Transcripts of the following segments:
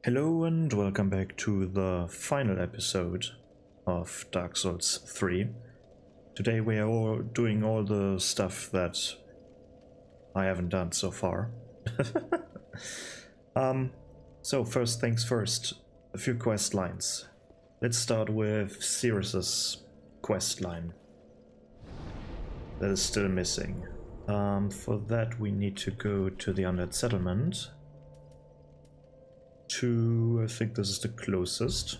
Hello and welcome back to the final episode of Dark Souls 3. Today we are all doing all the stuff that I haven't done so far. So first things first, a few quest lines. Let's start with Cirrus's quest line. That is still missing. For that we need to go to the Undead Settlement. I think this is the closest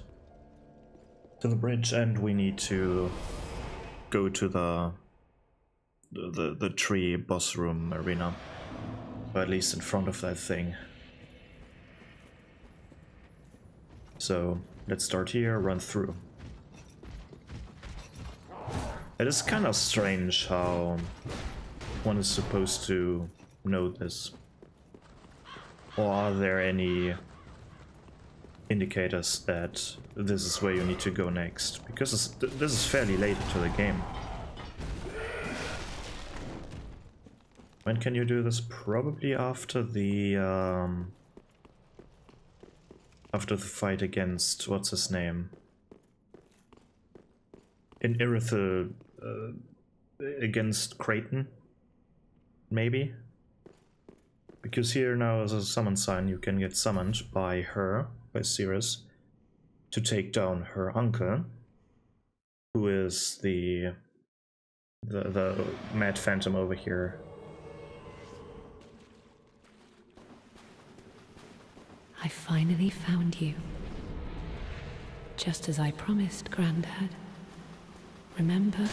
to the bridge, and we need to go to the tree boss room arena, or at least in front of that thing. So let's start here, run through. It is kind of strange how one is supposed to know this. Or are there any indicators that this is where you need to go next? Because this is fairly late into the game. When can you do this? Probably after the fight against what's his name in Irithyll, against Creighton, maybe. Because here now is a summon sign. You can get summoned by her, by Cirrus, to take down her uncle, who is the Mad Phantom over here. I finally found you. Just as I promised, Grandad. Remember?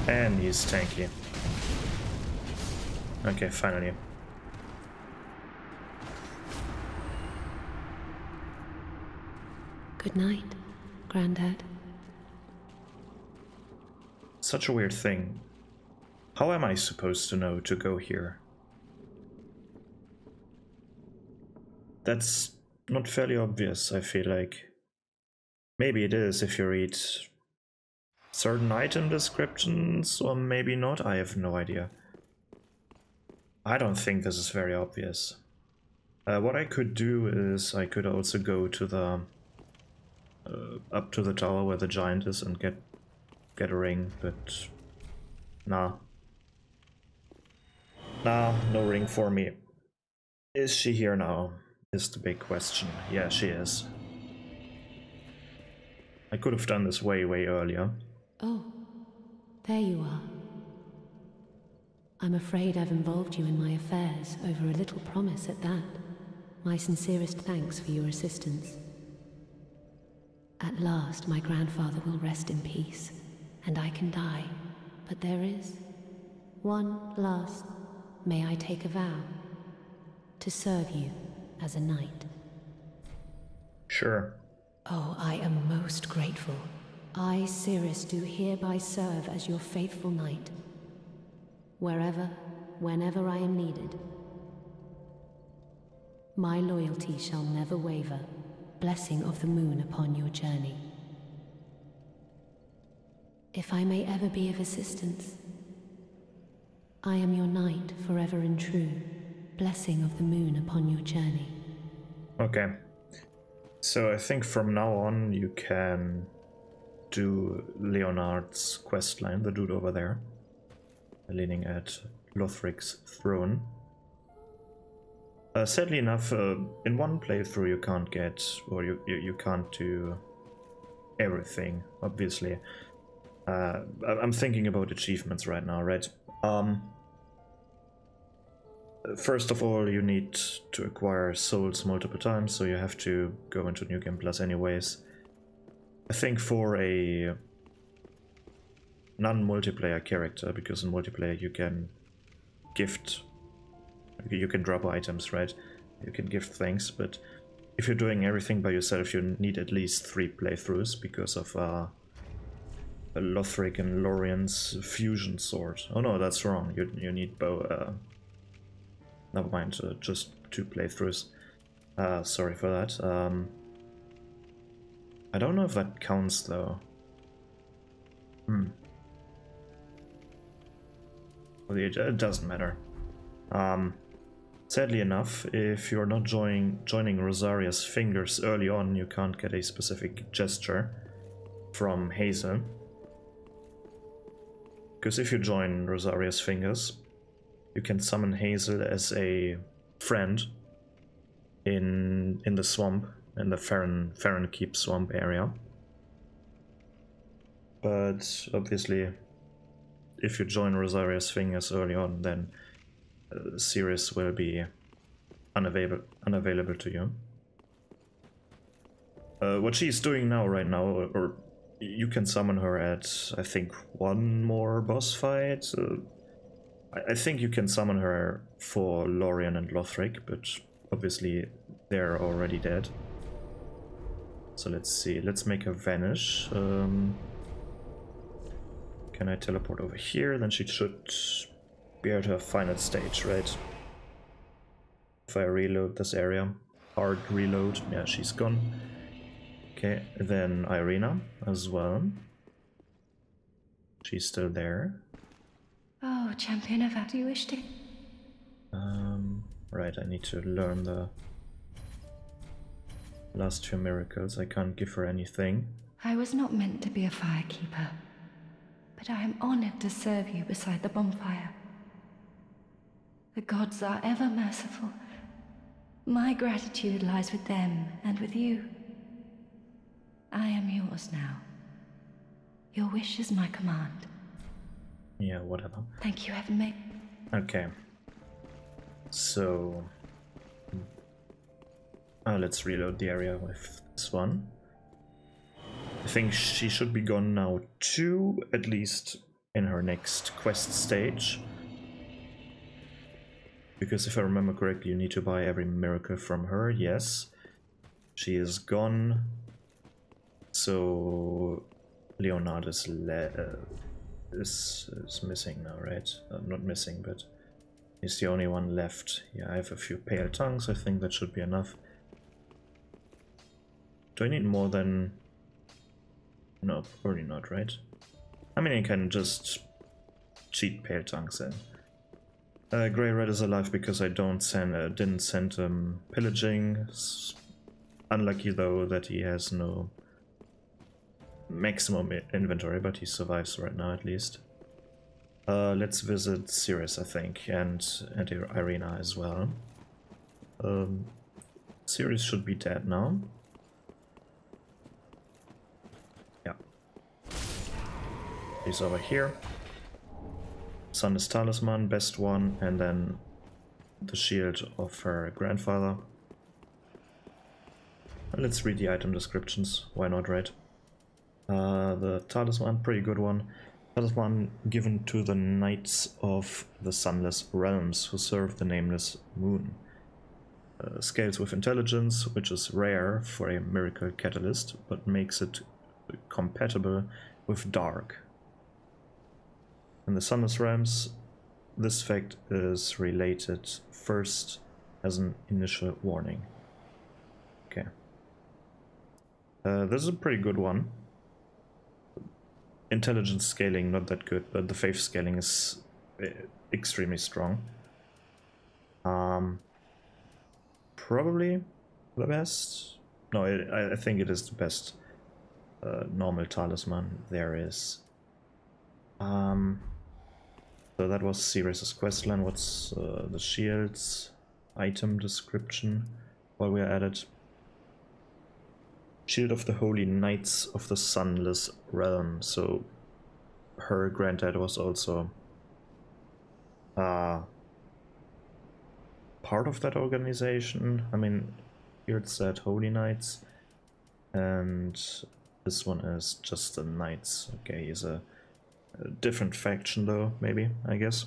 And he's tanky. Okay, finally. Good night, Grandad. Such a weird thing. How am I supposed to know to go here? That's not fairly obvious, I feel like. Maybe it is if you read certain item descriptions, or maybe not, I have no idea. I don't think this is very obvious. What I could do is I could also go to the up to the tower where the giant is and get a ring, but nah. Nah, no ring for me. Is she here now? Is the big question. Yeah, she is. I could have done this way earlier. Oh, there you are. I'm afraid I've involved you in my affairs over a little promise at that. My sincerest thanks for your assistance. At last, my grandfather will rest in peace, and I can die. But there is one last... May I take a vow? To serve you as a knight. Sure. Oh, I am most grateful. I, Cirrus, do hereby serve as your faithful knight. Wherever, whenever I am needed. My loyalty shall never waver. Blessing of the moon upon your journey. If I may ever be of assistance, I am your knight forever and true. Blessing of the moon upon your journey. Okay. So I think from now on you can do Leonard's questline, the dude over there, leaning at Lothric's throne. Sadly enough, in one playthrough you can't get, or you can't do everything, obviously. I'm thinking about achievements right now, right? First of all, you need to acquire souls multiple times, so you have to go into New Game Plus anyways. I think for a non-multiplayer character, because in multiplayer you can gift. You can drop items, right? You can gift things, but if you're doing everything by yourself, you need at least 3 playthroughs because of Lothric and Lorien's fusion sword. Oh no, that's wrong. You need both. Never mind, just 2 playthroughs. Sorry for that. I don't know if that counts though. Well, it doesn't matter. Sadly enough, if you're not joining Rosaria's Fingers early on, you can't get a specific gesture from Hazel. Because if you join Rosaria's Fingers, you can summon Hazel as a friend in the swamp, in the Farron Keep swamp area. But obviously, if you join Rosaria's Fingers early on, then Ceres will be unavailable to you. What she's doing right now, or you can summon her at, I think, 1 more boss fight. I think you can summon her for Lorien and Lothric, but obviously they're already dead. So let's see, let's make her vanish. Can I teleport over here? Then she should be at her final stage, right? If I reload this area. Hard reload. Yeah, she's gone. Okay, then Irina as well. She's still there. Oh, Champion of do you wish to? Right, I need to learn the last 2 miracles. I can't give her anything. I was not meant to be a firekeeper, but I am honored to serve you beside the bonfire. The gods are ever merciful. My gratitude lies with them and with you. I am yours now. Your wish is my command. Yeah, whatever. Thank you, Heavenmate. Okay. So... let's reload the area with this one. I think she should be gone now too, at least in her next quest stage. Because if I remember correctly, you need to buy every miracle from her, yes. She is gone. So Leonard is missing now, right? Not missing, but he's the only one left. Yeah, I have a few pale tongues, I think that should be enough. Do I need more than... No, probably not, right? I mean, I can just cheat pale tongues in. Grey Red is alive because I didn't send him pillaging. Unlucky though that he has no maximum inventory, but he survives right now at least. Let's visit Ceres, I think, and Irina as well. Ceres should be dead now. Yeah. He's over here. Sunless Talisman, best one, and then the shield of her grandfather. Let's read the item descriptions, why not, right? The Talisman, pretty good one. Talisman given to the Knights of the Sunless Realms who serve the Nameless Moon. Scales with intelligence, which is rare for a miracle catalyst, but makes it compatible with dark. In the Sunless Realms, this fact is related first as an initial warning. Okay. This is a pretty good one. Intelligence scaling, not that good, but the faith scaling is extremely strong. Probably the best. No, I think it is the best normal talisman there is. So that was Ceres' questline. What's the shield's item description while we're at it? Shield of the Holy Knights of the Sunless Realm. So her granddad was also part of that organization. I mean, here it said Holy Knights, and this one is just the Knights. Okay, he's a different faction though, maybe, I guess.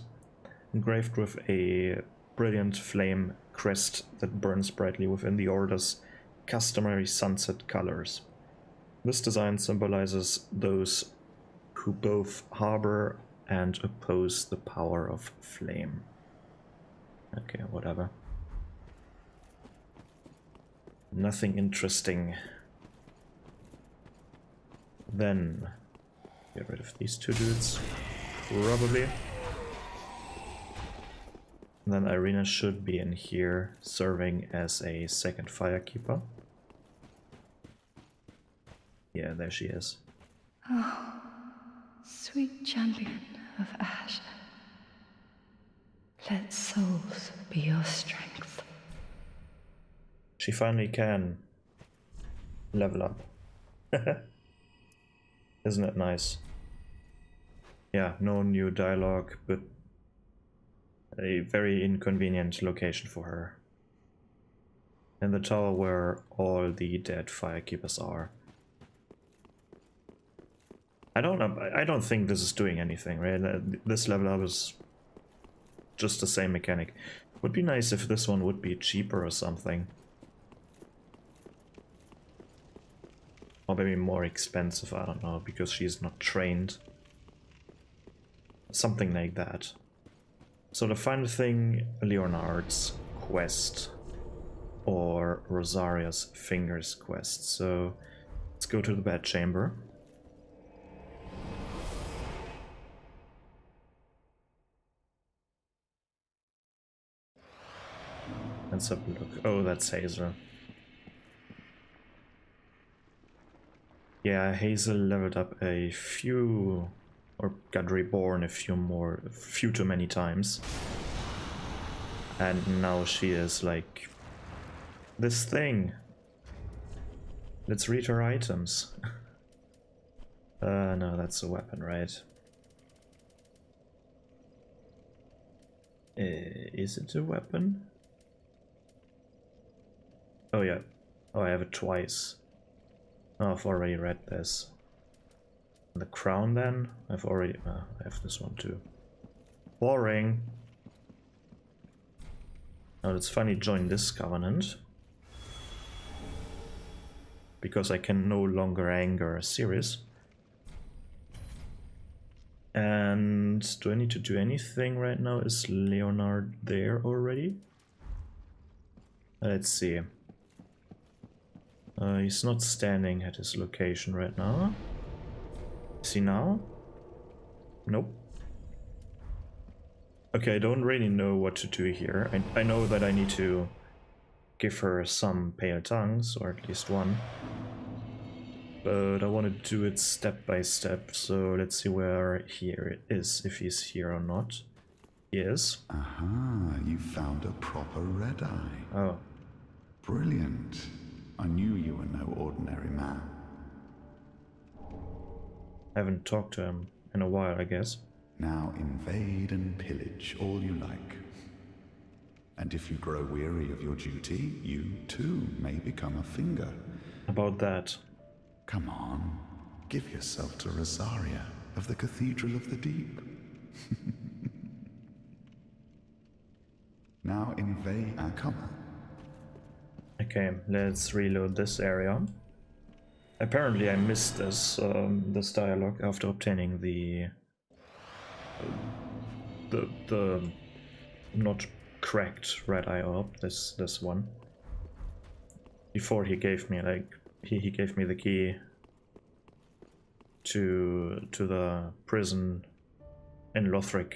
engraved with a brilliant flame crest that burns brightly within the Order's customary sunset colors. This design symbolizes those who both harbor and oppose the power of flame. Okay, whatever. Nothing interesting. Then get rid of these two dudes, probably. And then Irina should be in here, serving as a second firekeeper. Yeah, there she is. Oh, sweet champion of Ash. Let souls be your strength. She finally can level up. Isn't it nice? Yeah, no new dialogue, but a very inconvenient location for her. In the tower where all the dead firekeepers are. I don't think this is doing anything, right? This level up is just the same mechanic. Would be nice if this one would be cheaper or something. Or maybe more expensive, I don't know, because she's not trained. Something like that. So the final thing, Leonard's quest. Or Rosaria's Fingers quest. So let's go to the Bedchamber. Let's have a look. Oh, that's Hazel. Yeah, Hazel leveled up a few, or got reborn a few too many times. And now she is like this thing. Let's read her items. No, that's a weapon, right? Is it a weapon? Oh yeah. Oh, I have it twice. Oh, I've already read this. The crown then? I have this one too. Boring. Now let's finally join this covenant. Because I can no longer anger Sirius. And do I need to do anything right now? Is Leonard there already? Let's see. He's not standing at his location right now. Is he now? Nope. Okay, I don't really know what to do here. I know that I need to give her some pale tongues, or at least one. But I want to do it step by step, so let's see where he is, if he's here or not. He is. Aha, you found a proper red-eye. Oh. Brilliant. I knew you were no ordinary man. I haven't talked to him in a while, I guess. Now invade and pillage all you like. And if you grow weary of your duty, you too may become a finger. About that. Come on, give yourself to Rosaria of the Cathedral of the Deep. Now invade. Come on. Okay, let's reload this area. Apparently I missed this this dialogue after obtaining the not cracked red eye orb, this one. Before he gave me he gave me the key to the prison in Lothric,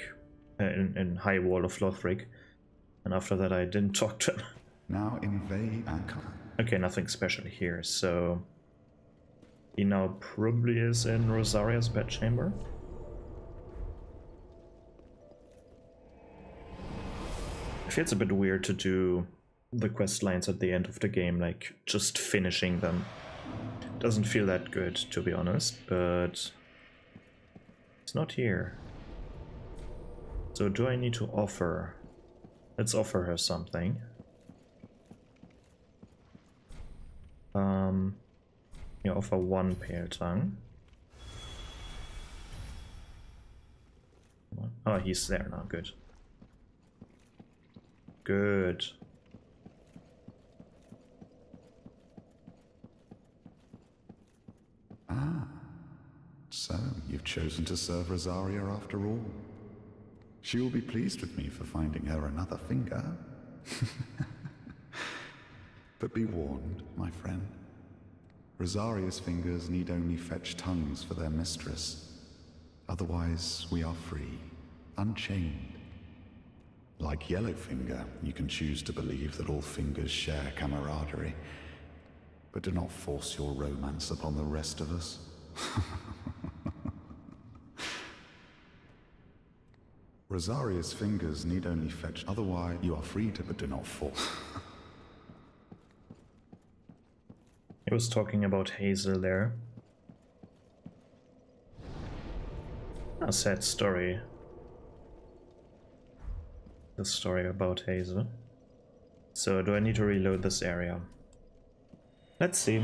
in High Wall of Lothric, and after that I didn't talk to him. Now invade and come. Okay, nothing special here, so he now probably is in Rosaria's bedchamber. It feels a bit weird to do the quest lines at the end of the game, like just finishing them. Doesn't feel that good, to be honest, but it's not here. So do I need to offer? Let's offer her something. Yeah, offer one pale tongue. Oh, he's there now, good. good. Ah, so you've chosen to serve Rosaria after all. She will be pleased with me for finding her another finger. But be warned, my friend. Rosaria's fingers need only fetch tongues for their mistress. Otherwise, we are free, unchained. Like Yellowfinger, you can choose to believe that all fingers share camaraderie. But do not force your romance upon the rest of us. Rosaria's fingers need only fetch, otherwise you are free to, but do not force. He was talking about Hazel there. A sad story. The story about Hazel. So do I need to reload this area? Let's see.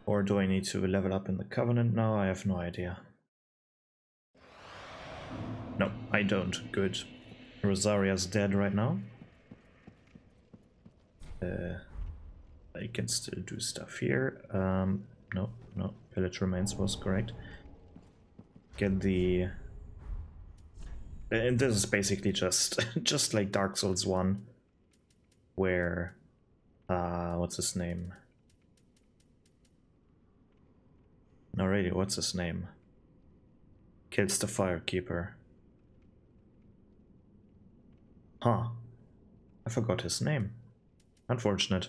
Or do I need to level up in the Covenant now? I have no idea. No, I don't. Good. Rosaria's dead right now. I can still do stuff here. No, Pillage Remains was correct. Get the... And this is basically just just like Dark Souls 1, where what's his name? No, really, what's his name? Kills the Firekeeper. Huh. I forgot his name. Unfortunate.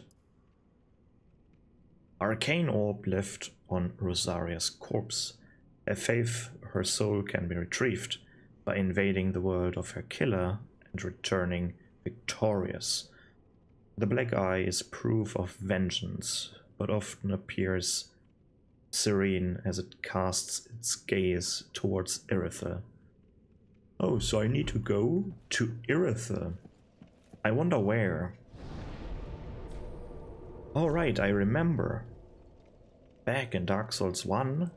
Arcane orb left on Rosaria's corpse. A faith her soul can be retrieved by invading the world of her killer and returning victorious. The black eye is proof of vengeance, but often appears serene as it casts its gaze towards Irithyll. Oh, so I need to go to Irithyll. I wonder where. Oh right, I remember. Back in Dark Souls 1,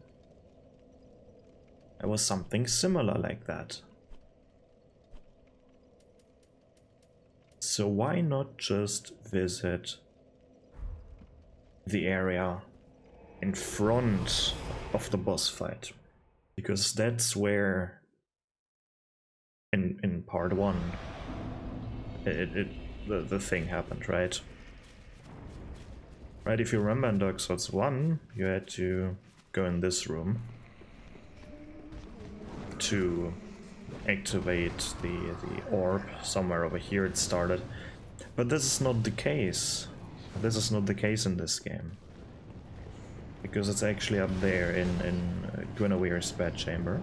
there was something similar like that. So why not just visit the area in front of the boss fight? Because that's where in part 1 the thing happened, right? Right, if you remember in Dark Souls 1, you had to go in this room to activate the orb. Somewhere over here it started. But this is not the case. This is not the case in this game. Because it's actually up there in Guinevere's Bedchamber.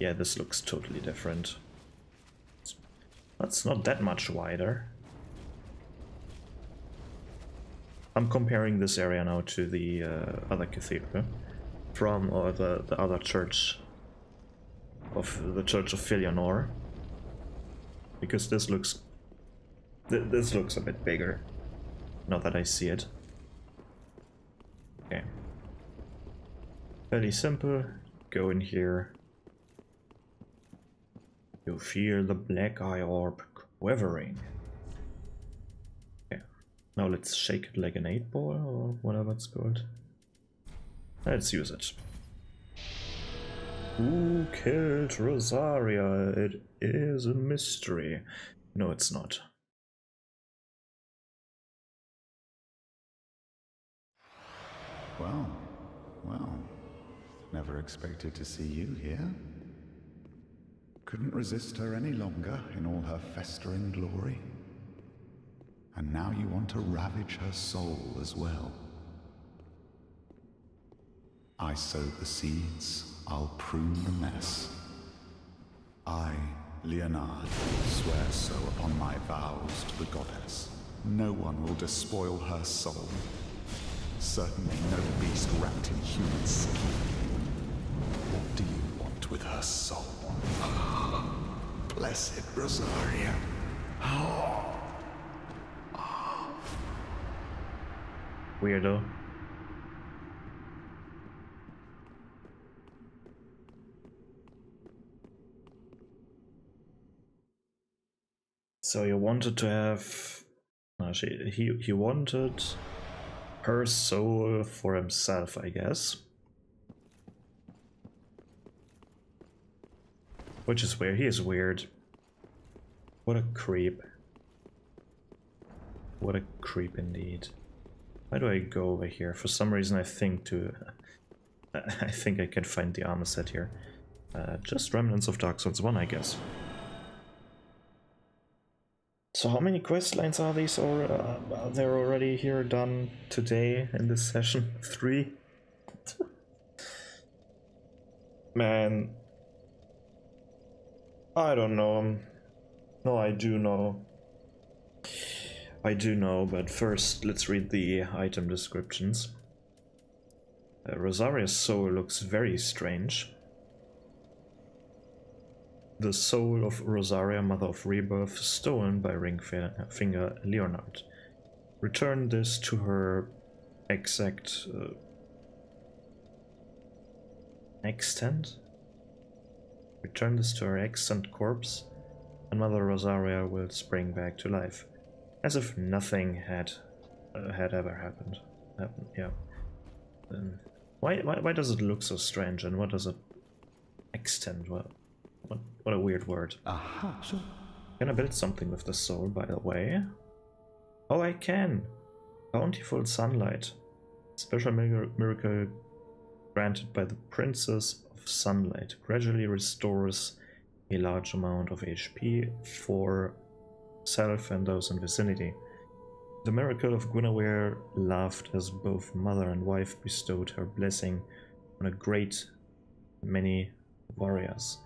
Yeah, this looks totally different. That's not that much wider. I'm comparing this area now to the other cathedral from, or the other church of the Church of Filianor, because this looks a bit bigger now that I see it. Okay, fairly simple. Go in here. You feel the black eye orb quivering. Now let's shake it like an 8-ball or whatever it's called. Let's use it. Who killed Rosaria? It is a mystery. No, it's not. Well, never expected to see you here. Couldn't resist her any longer in all her festering glory. And now you want to ravage her soul as well. I sowed the seeds, I'll prune the mess. I, Leonard, swear so upon my vows to the goddess. No one will despoil her soul. Certainly no beast wrapped in human skin. What do you want with her soul? Blessed Rosaria. Weirdo. So you wanted to have... No, he wanted her soul for himself, I guess. Which is weird. He is weird. What a creep. What a creep indeed. Why do I go over here? For some reason I think to... I think I can find the armor set here. Just Remnants of Dark Souls 1, I guess. So how many quest lines are these, or are there already here done today in this session? 3? Man, I don't know. No, I do know. I do know, but first let's read the item descriptions. Rosaria's soul looks very strange. The soul of Rosaria, Mother of Rebirth, stolen by Ringfinger Leonard. Return this to her extent? Return this to her extant corpse, and Mother Rosaria will spring back to life, as if nothing had ever happened. Yeah. Why does it look so strange, and what does it extend? Well, what a weird word. Aha. Can I build something with the soul, by the way? Oh, I can! Bountiful sunlight. Special miracle granted by the Princess of Sunlight. Gradually restores a large amount of HP for self and those in vicinity. The miracle of Guinevere laughed as both mother and wife bestowed her blessing on a great many warriors.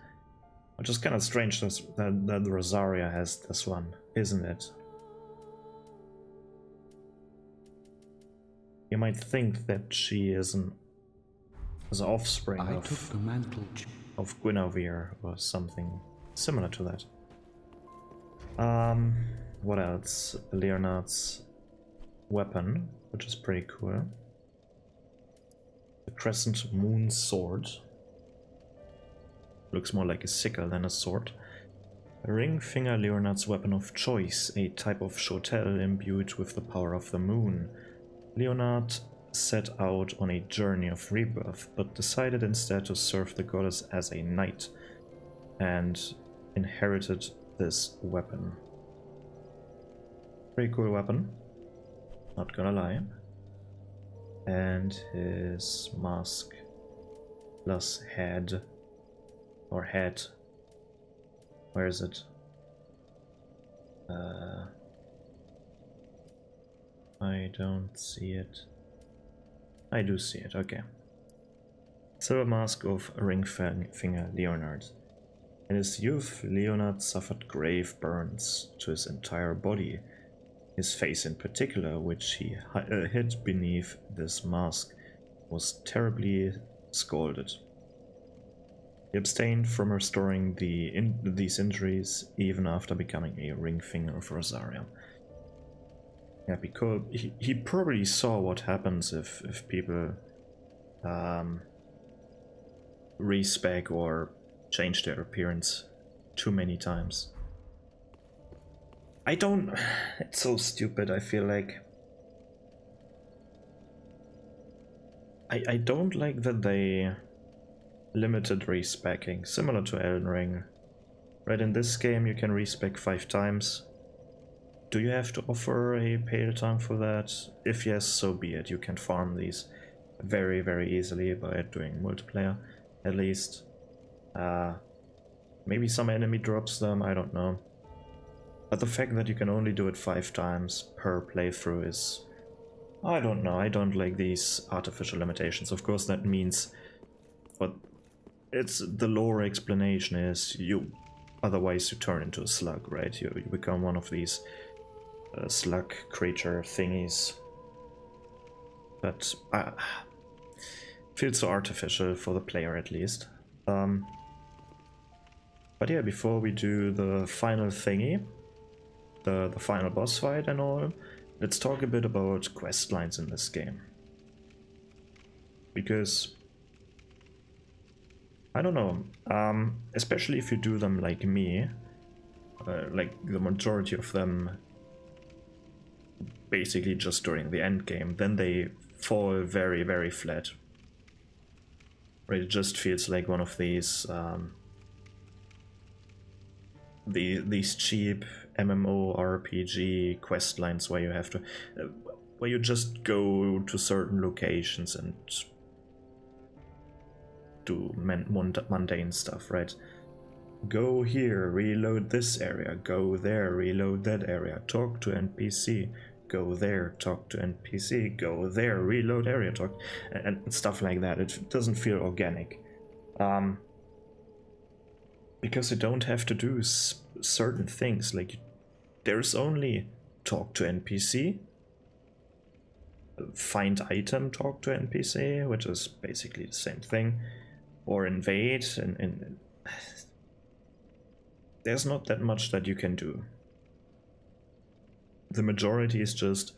Which is kind of strange that Rosaria has this one, isn't it? You might think that she is an offspring of Guinevere or something similar to that. What else? Leonard's weapon, which is pretty cool. The Crescent Moon Sword. Looks more like a sickle than a sword. Ringfinger Leonard's weapon of choice, a type of shotelle imbued with the power of the moon. Leonard set out on a journey of rebirth, but decided instead to serve the goddess as a knight, and inherited this weapon. Pretty cool weapon, not gonna lie. And his mask plus head, or head, where is it? I don't see it. I do see it, okay. Silver mask of Ringfinger Leonard. In his youth, Leonard suffered grave burns to his entire body. His face in particular, which he hid beneath this mask, was terribly scalded. He abstained from restoring these injuries even after becoming a Ringfinger of Rosaria. Yeah, because he probably saw what happens if people respec or change their appearance too many times. It's so stupid, I feel like. I don't like that they limited respecking, similar to Elden Ring. Right, in this game you can respec 5 times. Do you have to offer a pale tongue for that? If yes, so be it. You can farm these very, very easily by doing multiplayer, at least. Maybe some enemy drops them, I don't know. But the fact that you can only do it 5 times per playthrough is... I don't know, I don't like these artificial limitations. Of course that means... What it's the lore explanation is otherwise you turn into a slug, right? You become one of these slug creature thingies. But feels so artificial for the player, at least. But yeah, before we do the final thingy, the final boss fight and all, let's talk a bit about quest lines in this game. Because I don't know, especially if you do them like me, like the majority of them basically just during the end game, then they fall very, very flat. Right, it just feels like one of these these cheap MMO RPG quest lines where you have to where you just go to certain locations and do mundane stuff, right? Go here, reload this area, go there, reload that area, talk to NPC, go there, talk to NPC, go there, reload area, talk, and stuff like that. It doesn't feel organic. Because you don't have to do certain things, like there's only talk to NPC, find item, talk to NPC, which is basically the same thing, or invade, and there's not that much that you can do. The majority is just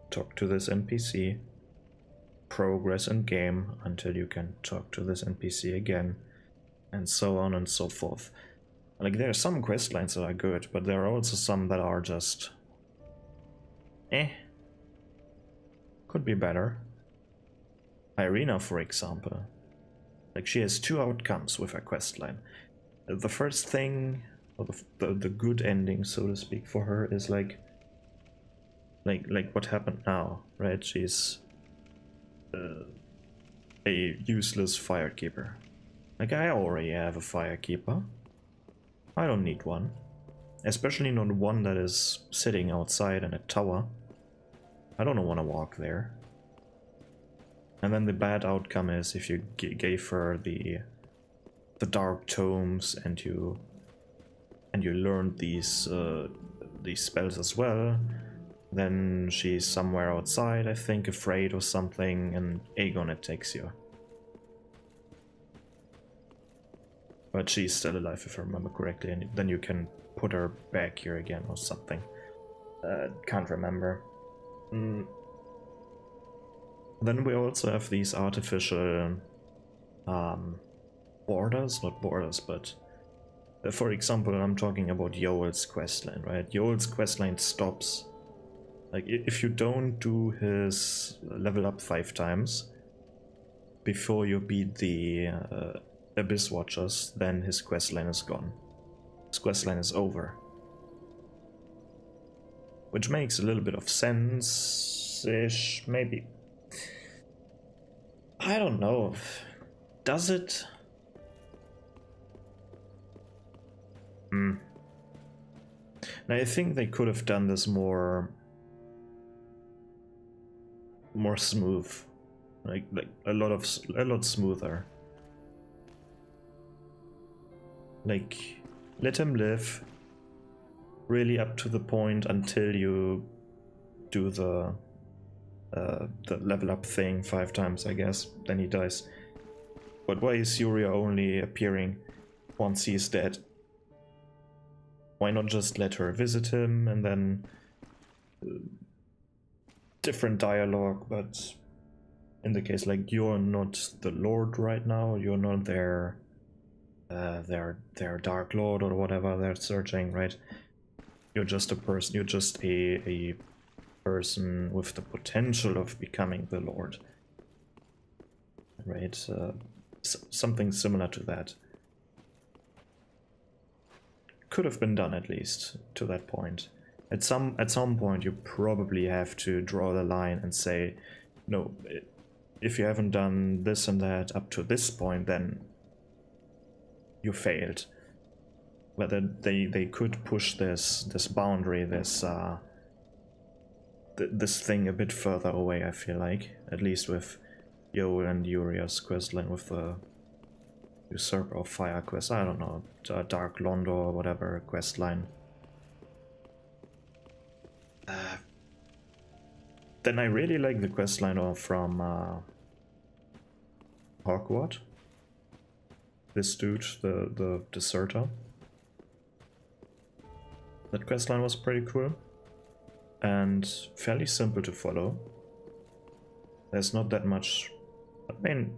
talk to this NPC, progress in game until you can talk to this NPC again, and so on and so forth. Like, there are some quest lines that are good, but there are also some that are just could be better. Irina, for example, like, she has two outcomes with her quest line. The first thing, or the good ending, so to speak, for her is like what happened now, right? She's a useless firekeeper. Like, I already have a firekeeper. I don't need one. Especially not one that is sitting outside in a tower. I don't want to walk there. And then the bad outcome is if you gave her the dark tomes and you learned these spells as well, then she's somewhere outside, I think, afraid or something, and Aegon attacks you. But she's still alive, if I remember correctly, and then you can put her back here again or something. Can't remember. Then we also have these artificial borders, not borders, but for example, I'm talking about Yoel's questline, right? Yoel's questline stops. Like, if you don't do his level up 5 times before you beat the Abyss Watchers, then his questline is gone. His questline is over. Which makes a little bit of sense-ish, maybe. I don't know. Does it? Now, I think they could have done this more smooth, like a lot smoother. Like, let him live really up to the point until you do the level up thing 5 times, I guess. Then he dies. But why is Yuria only appearing once he's dead? Why not just let her visit him and then different dialogue? But in the case, like, you're not the Lord right now, you're not their Dark Lord or whatever they're searching, right? You're just a person, you're just a person with the potential of becoming the Lord, right? Something similar to that could have been done, at least to that point. At some point, you probably have to draw the line and say, no, if you haven't done this and that up to this point, then you failed. Whether they could push this boundary, this thing a bit further away, I feel like, at least with Yoel and Yuria's questline with the Usurper of Fire quest. I don't know, Dark Londo or whatever questline. Then I really like the questline from Hogwarts. This dude, the deserter. That questline was pretty cool and fairly simple to follow. There's not that much. I mean,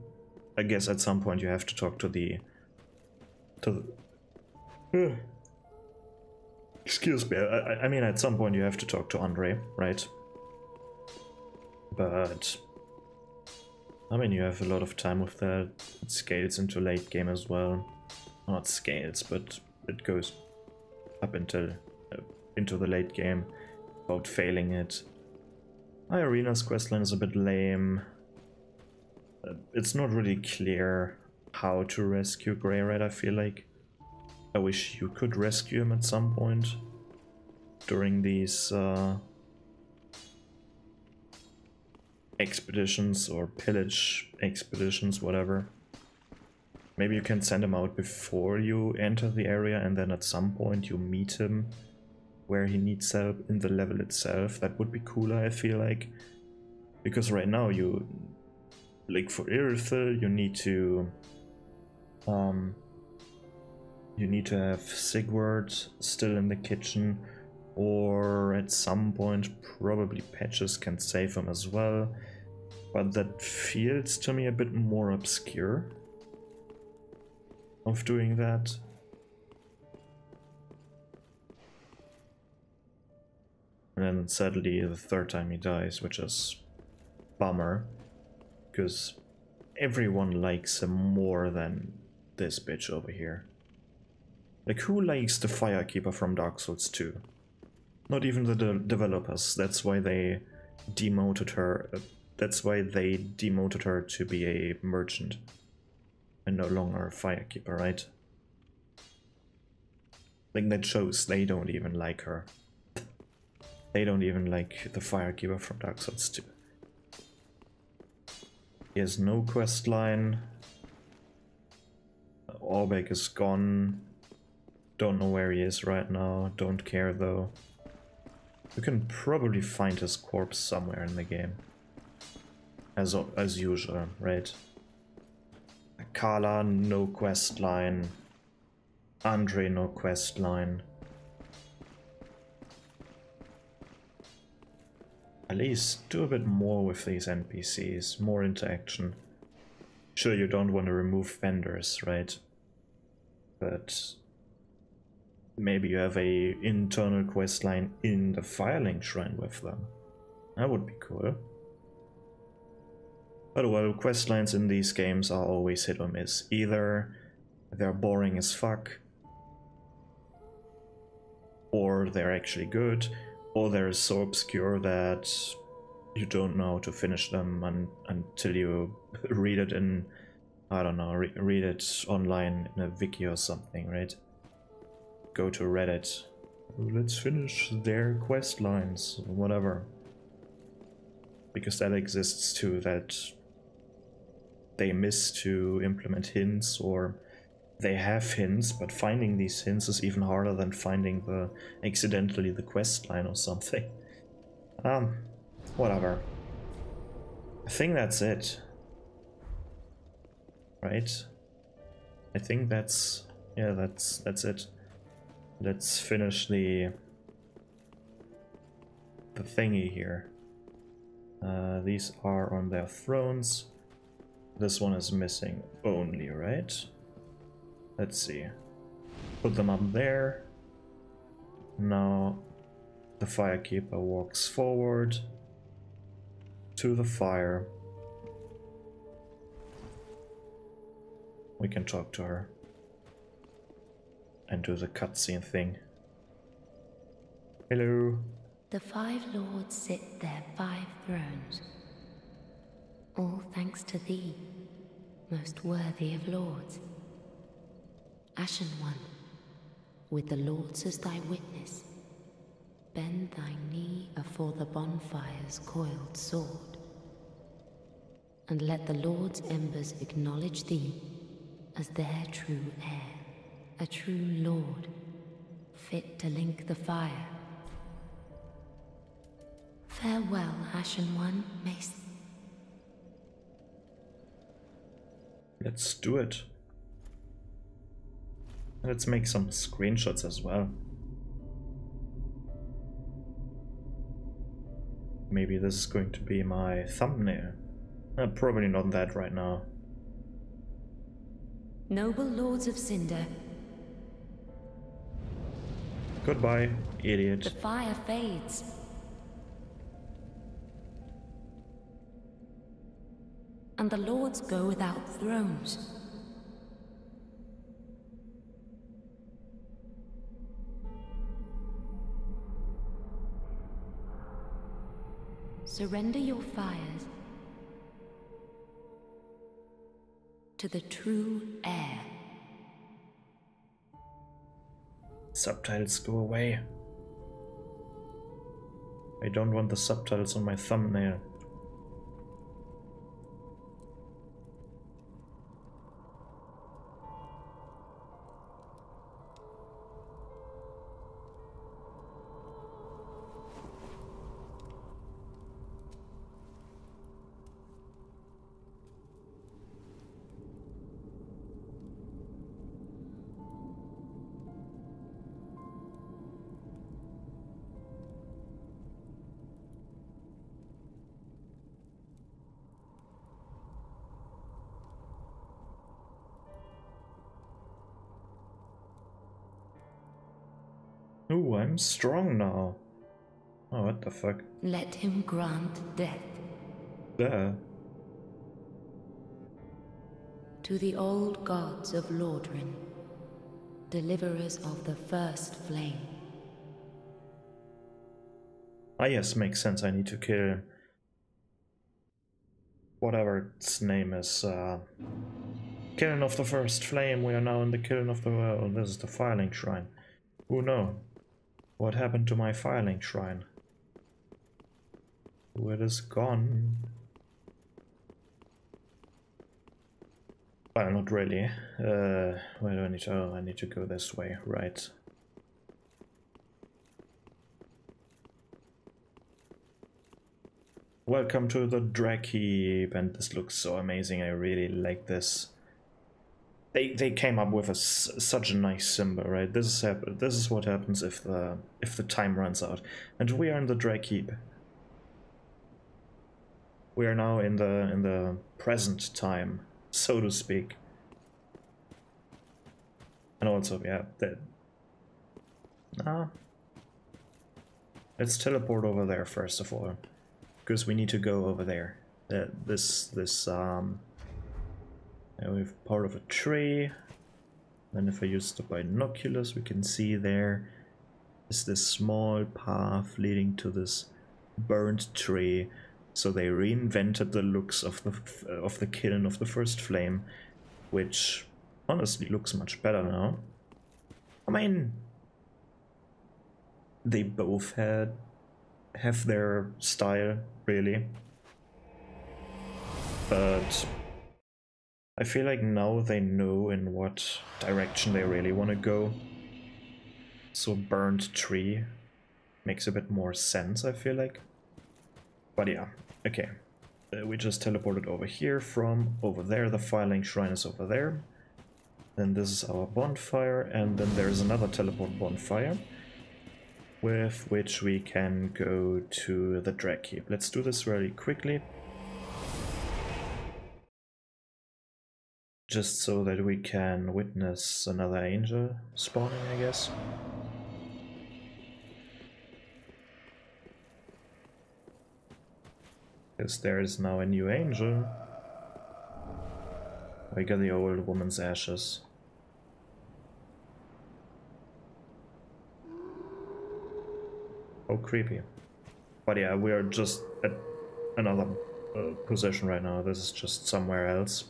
I guess at some point you have to talk to the Excuse me, I mean, at some point you have to talk to Andre, right? But I mean, you have a lot of time with that. It scales into late game as well. Not scales, but it goes up until into the late game without failing it. Irina's questline is a bit lame. It's not really clear how to rescue Grey Rat, I feel like. I wish you could rescue him at some point during these expeditions or pillage expeditions, whatever. Maybe you can send him out before you enter the area, and then at some point you meet him where he needs help in the level itself. That would be cooler, I feel like. Because right now you, like for Irithyll, you need to have Sigurd still in the kitchen, or at some point probably Patches can save him as well, but that feels to me a bit more obscure of doing that. And then sadly the third time he dies, which is bummer, because everyone likes him more than this bitch over here. Like, who likes the Firekeeper from Dark Souls 2? Not even the developers. That's why they demoted her. That's why they demoted her to be a merchant and no longer a Firekeeper, right? Like, that shows they don't even like her. They don't even like the Firekeeper from Dark Souls 2. He has no quest line. Orbeck is gone. Don't know where he is right now. Don't care though. You can probably find his corpse somewhere in the game. As usual, right? Carla, no quest line. Andre, no quest line. At least do a bit more with these NPCs, more interaction. Sure, you don't want to remove vendors, right? But maybe you have a internal quest line in the Firelink Shrine with them. That would be cool. But well, quest lines in these games are always hit or miss. Either they're boring as fuck, or they're actually good, or they're so obscure that you don't know how to finish them until you read it in, I don't know, read it online in a wiki or something, right? Go to Reddit. Let's finish their quest lines, whatever. Because that exists too, that they miss to implement hints, or they have hints, but finding these hints is even harder than finding accidentally the quest line or something. Whatever. I think that's it. Right? I think that's it. Let's finish the thingy here. These are on their thrones. This one is missing only, right? Let's see. Put them up there. Now the Firekeeper walks forward to the fire. We can talk to her and do the cutscene thing. Hello. The 5 lords sit their 5 thrones, all thanks to thee, most worthy of lords. Ashen One, with the lords as thy witness, bend thy knee afore the bonfire's coiled sword, and let the lords' embers acknowledge thee as their true heir, a true lord, fit to link the fire. Farewell, Ashen One, mayst... Let's do it. Let's make some screenshots as well. Maybe this is going to be my thumbnail. Probably not that right now. Noble lords of Cinder, Goodbye, The idiot. fire fades. And the lords go without thrones. Surrender your fires to the true heir. Subtitles go away. I don't want the subtitles on my thumbnail. Ooh, I'm strong now. Oh, what the fuck? Let him grant death Duh. to the old gods of Lordran, deliverers of the first flame. Ah, yes, makes sense. I need to kill whatever its name is. Kiln of the First Flame. We are now in the Kiln of the World. This is the Filing Shrine. Oh no. What happened to my Filing Shrine? Oh, it is gone. Well, not really. Where do I need to? Oh, I need to go this way, right. Welcome to the Dragkeep, and this looks so amazing. I really like this. They came up with such a nice symbol, right? This is what happens if the time runs out, and we are in the Dragkeep. We are now in the present time, so to speak. And also, yeah, let's teleport over there first of all, because we need to go over there. We have part of a tree. Then if I use the binoculars, we can see there is this small path leading to this burnt tree. So they reinvented the looks of the Kiln of the First Flame, which honestly looks much better now. I mean, they both have their style, really, but I feel like now they know in what direction they really want to go. So burnt tree makes a bit more sense, I feel like. But yeah, okay. We just teleported over here from over there. The Filing Shrine is over there. Then this is our bonfire, and then there's another teleport bonfire with which we can go to the Dragkeep. Let's do this really quickly. Just so that we can witness another angel spawning, I guess. Because there is now a new angel. We got the old woman's ashes. Oh, creepy. But yeah, we are just at another position right now. This is just somewhere else.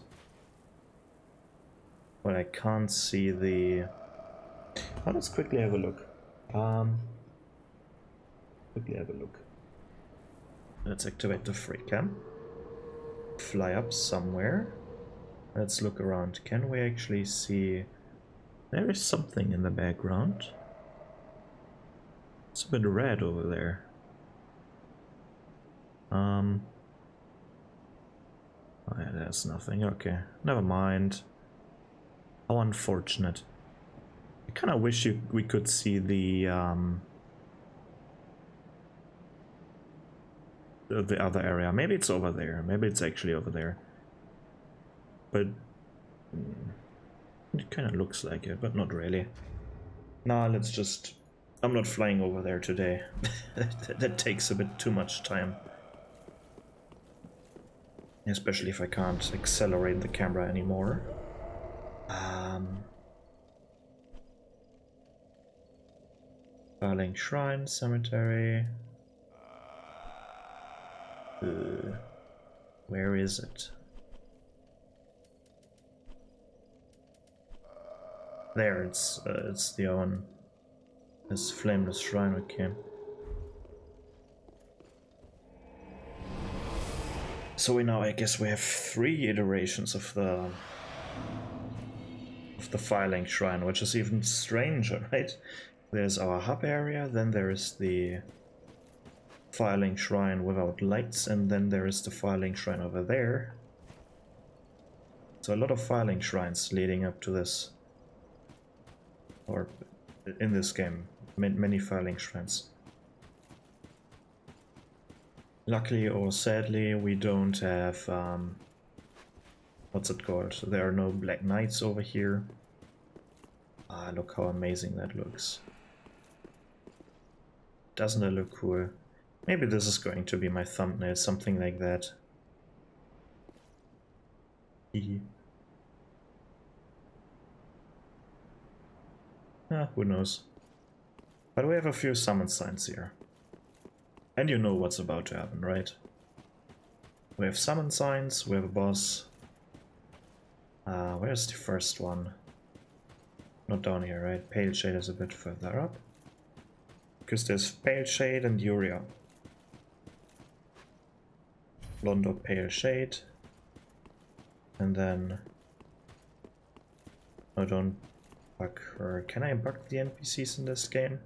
But I can't see the... Oh, let's quickly have a look. Quickly have a look. Let's activate the free cam. Fly up somewhere. Let's look around. Can we actually see... There is something in the background. It's a bit red over there. Oh yeah, there's nothing. Okay, never mind. How unfortunate. I kind of wish we could see the other area. Maybe it's over there. Maybe it's actually over there. But it kind of looks like it, but not really. Nah, let's just I'm not flying over there today. That takes a bit too much time. Especially if I can't accelerate the camera anymore. Firelink Shrine, Cemetery. Where is it? There, it's the one. This Flameless Shrine, okay. So we now, I guess we have 3 iterations of the Firelink Shrine, which is even stranger, right? There's our hub area, then there is the Firelink Shrine without lights, and then there is the Firelink Shrine over there. So a lot of Firelink Shrines leading up to this. Or in this game, many Firelink Shrines. Luckily or sadly, we don't have, what's it called? There are no Black Knights over here. Ah, look how amazing that looks. Doesn't it look cool? Maybe this is going to be my thumbnail, something like that. Who knows. But we have a few summon signs here. And you know what's about to happen, right? We have summon signs, we have a boss. Where's the first one? Not down here, right? Pale Shade is a bit further up. Because there's Pale Shade and Yuria. Londor, Pale Shade. And then... Oh, don't bug her. Can I bug the NPCs in this game?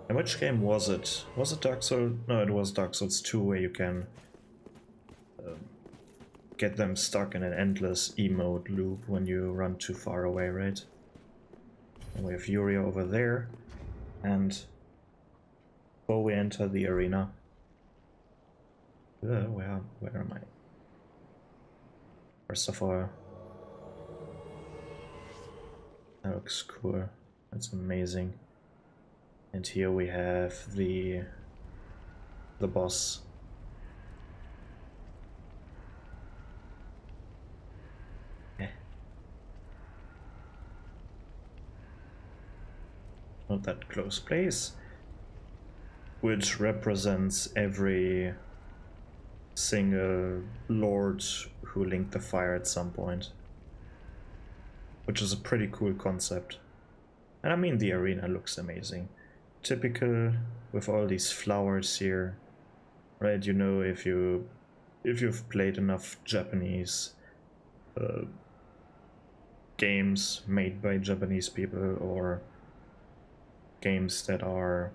In which game was it? Was it Dark Souls? No, it was Dark Souls 2, where you can get them stuck in an endless emote loop when you run too far away, right? And we have Yuria over there, and before we enter the arena, where am I? First of all, that looks cool. That's amazing. And here we have the boss. Not that close place. Which represents every single lord who linked the fire at some point. Which is a pretty cool concept. And I mean, the arena looks amazing. Typical with all these flowers here, right? You know, if you've played enough Japanese games made by Japanese people, or games that are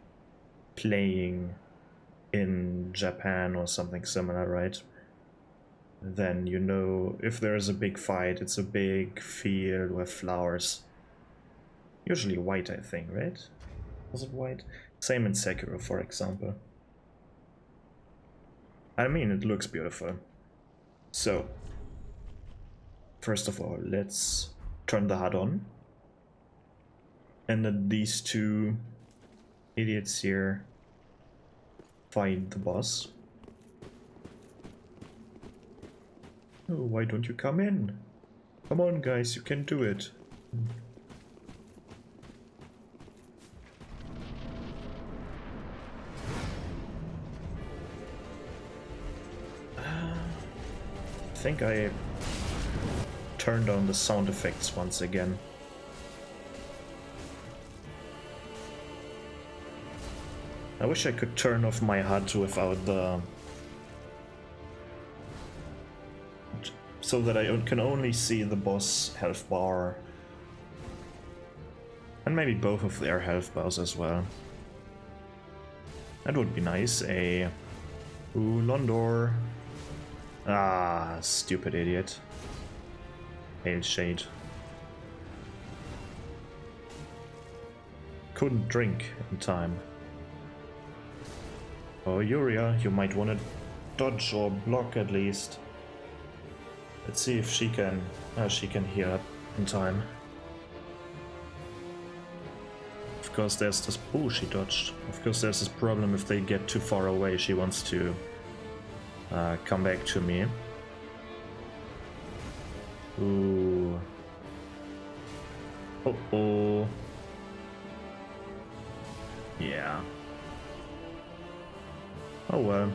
playing in Japan or something similar, right? Then you know if there's a big fight, it's a big field with flowers. Usually white, I think, right? Was it white? Same in Sekiro, for example. I mean, it looks beautiful. So, first of all, let's turn the HUD on. And then these two idiots here fight the boss. Oh, why don't you come in? Come on, guys, you can do it. I think I turned on the sound effects once again. I wish I could turn off my HUD without the... so that I can only see the boss health bar. And maybe both of their health bars as well. That would be nice. Ooh, Londor. Ah, stupid idiot. Pale Shade. Couldn't drink in time. Oh, Yuria, you might want to dodge or block at least. Let's see if she can heal up in time. course there's this... Oh, she dodged. Of course there's this problem if they get too far away. She wants to come back to me. Ooh. Oh. Yeah. Oh well.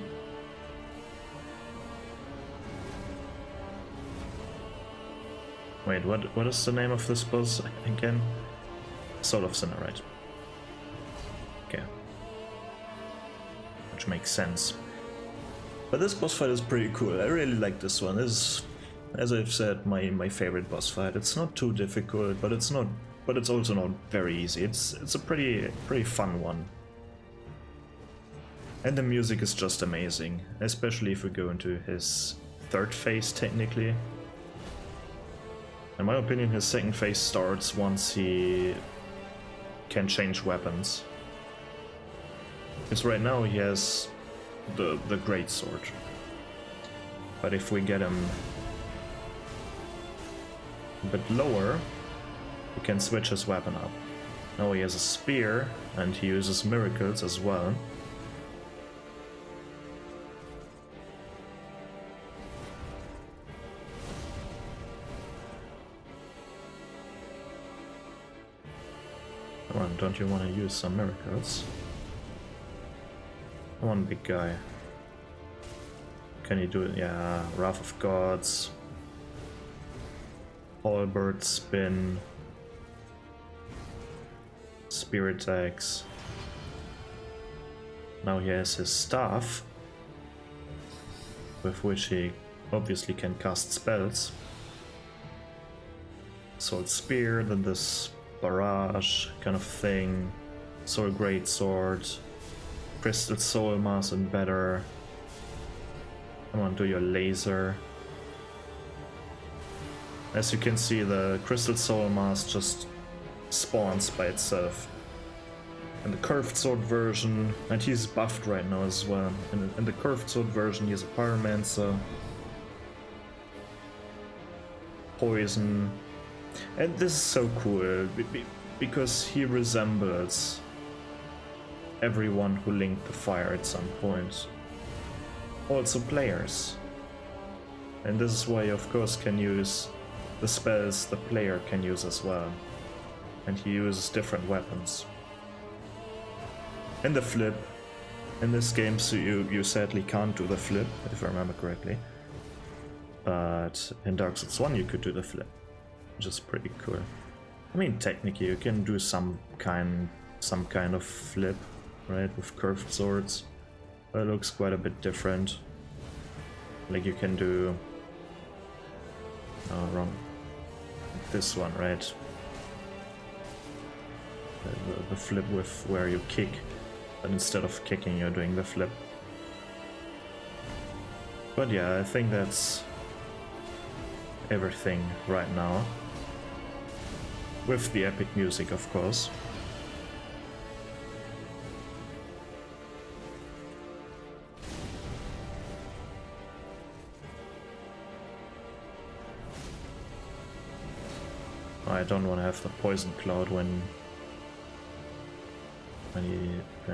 Wait, what is the name of this boss again? Soul of Sinner, right? Okay. Which makes sense. But this boss fight is pretty cool. I really like this one. This is, as I've said, my favorite boss fight. It's not too difficult, but it's also not very easy. It's a pretty fun one. And the music is just amazing, especially if we go into his third phase technically. In my opinion, his second phase starts once he can change weapons. Because right now he has the great sword. But if we get him a bit lower, he can switch his weapon up. Now he has a spear and he uses miracles as well. Come on, don't you want to use some miracles? Come on, big guy. Can you do it? Yeah, Wrath of Gods. Halberd Spin. Spirit Axe. Now he has his staff, with which he obviously can cast spells. Sword Spear, then this barrage kind of thing. Soul Great Sword. Crystal Soul Mass and better. Come on, do your laser. As you can see, the Crystal Soul Mass just spawns by itself. And the curved sword version, and he's buffed right now as well. In the curved sword version, he has a Pyromancer, Poison, and this is so cool because he resembles everyone who linked the fire at some point. Also players. And this is why you of course can use the spells the player can use as well. And he uses different weapons. And the flip. In this game so you sadly can't do the flip, if I remember correctly. But in Dark Souls 1 you could do the flip. Which is pretty cool. I mean technically you can do some kind of flip, right, with curved swords. But it looks quite a bit different. Like you can do... Oh, wrong. This one, right? The flip with where you kick, but instead of kicking you're doing the flip. But yeah, I think that's everything right now. With the epic music, of course. I don't want to have the poison cloud when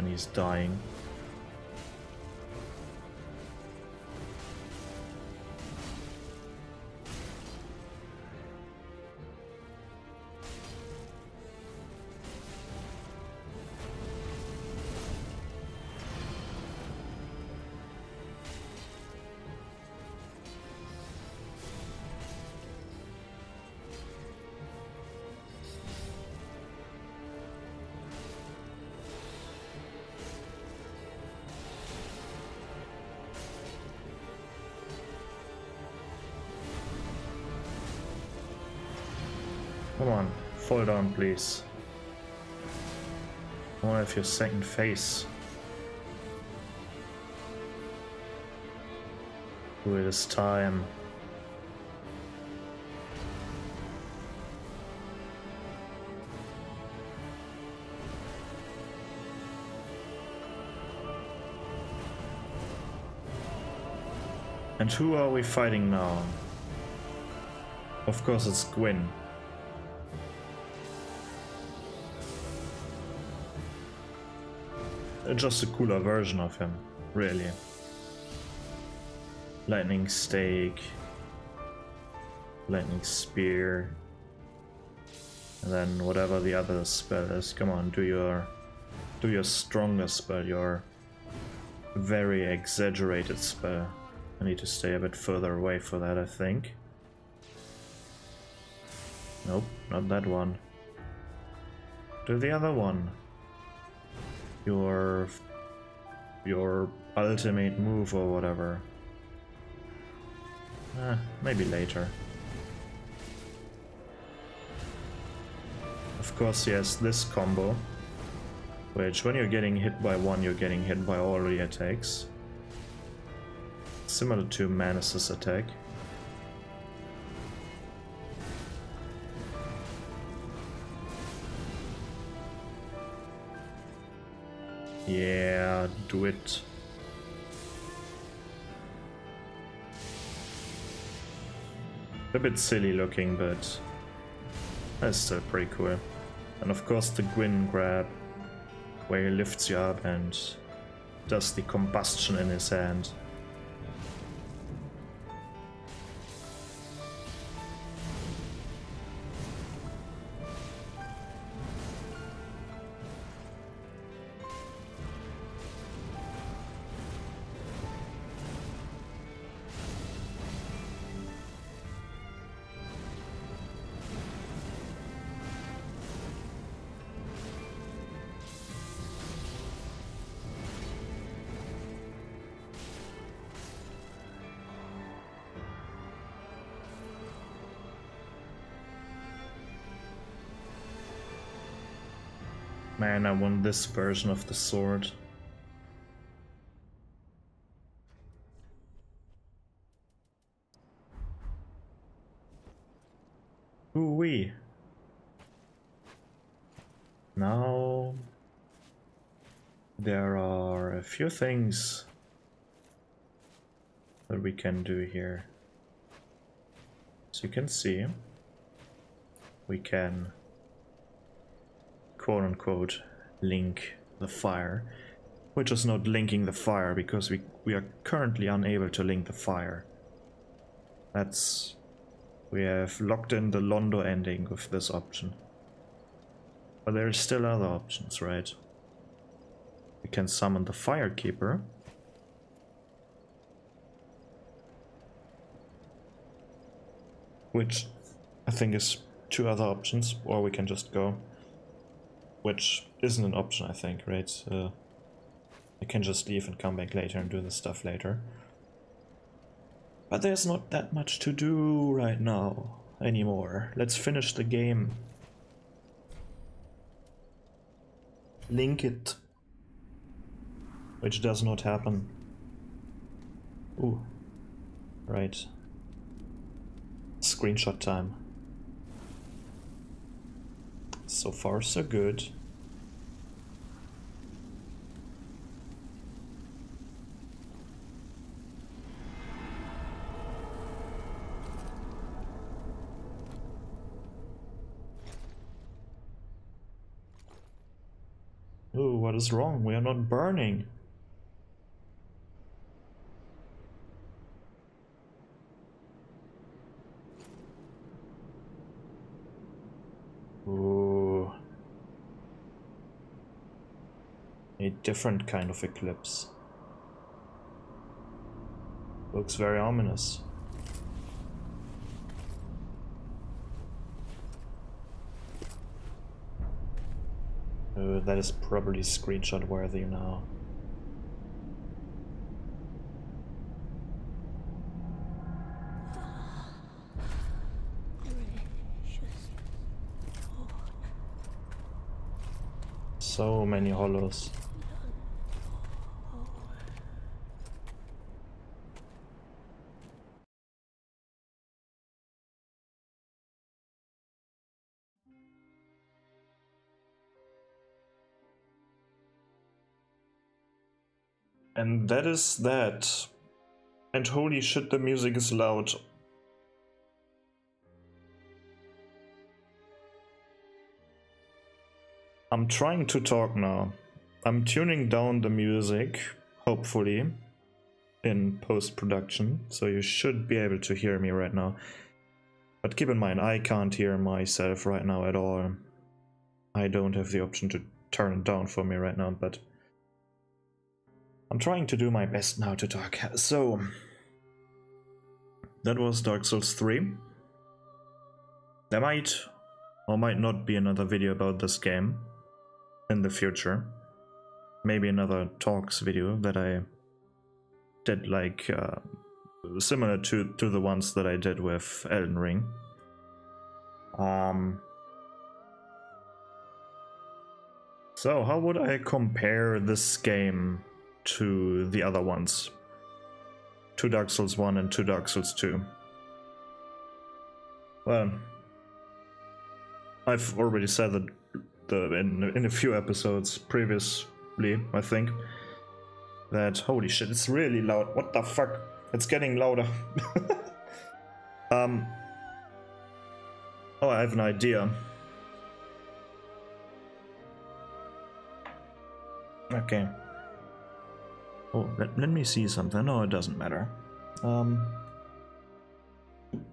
he's dying. Come on, fall down please. I want to have your second face. Do it this time. And who are we fighting now? Of course it's Gwyn. just a cooler version of him, really. Lightning Stake, Lightning Spear, and then whatever the other spell is. Come on, do your strongest spell, your very exaggerated spell. I need to stay a bit further away for that, I think. Nope, not that one. Do the other one. Your ultimate move or whatever. Maybe later. Of course, he has this combo, which when you're getting hit by one, you're getting hit by all the attacks. Similar to Manus's attack. Yeah, do it. A bit silly looking, but that's still pretty cool. And of course the Gwyn grab, where he lifts you up and does the combustion in his hand. Man, I want this version of the sword. Ooh-wee. Now there are a few things that we can do here. As you can see, we can quote-unquote link the fire, which is not linking the fire because we are currently unable to link the fire. We have locked in the Londo ending with this option. But there are still other options, right? We can summon the Firekeeper. Which I think is two other options, or we can just go. Which isn't an option, I think, right? You can just leave and come back later and do the stuff later. But there's not that much to do right now anymore. Let's finish the game. Link it. Which does not happen. Ooh. Right. Screenshot time. So far, so good. Ooh, what is wrong? We are not burning. Ooh. A different kind of eclipse. Looks very ominous. That is probably screenshot worthy now. So many hollows. And that is that. And holy shit, the music is loud. I'm trying to talk now. I'm tuning down the music, hopefully, in post-production, so you should be able to hear me right now. But keep in mind, I can't hear myself right now at all. I don't have the option to turn it down for me right now, but I'm trying to do my best now to talk. So, that was Dark Souls 3. There might or might not be another video about this game in the future. Maybe another talks video that I did, like similar to the ones that I did with Elden Ring. So how would I compare this game to the other ones? To Dark Souls 1 and to Dark Souls 2? Well, I've already said that in a few episodes previously, I think, that holy shit, it's really loud. What the fuck? It's getting louder. Oh, I have an idea. Okay. Oh, let me see something. No, it doesn't matter.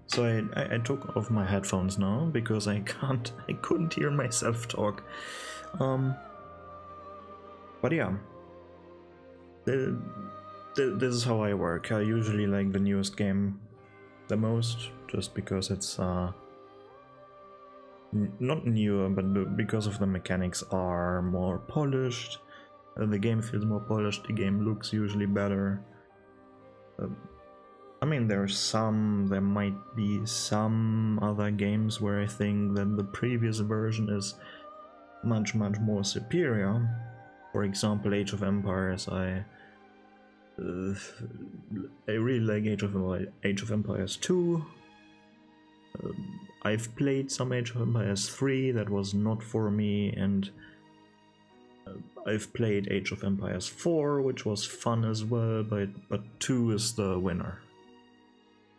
So I took off my headphones now because I couldn't hear myself talk. But yeah. This is how I work. I usually like the newest game the most, just because it's not newer, but because of the mechanics are more polished. The game feels more polished, the game looks usually better. I mean, there might be some other games where I think that the previous version is much more superior. For example, Age of Empires. I really like Age of Empires 2. I've played some Age of Empires 3, that was not for me, and I've played Age of Empires 4, which was fun as well, but 2 is the winner.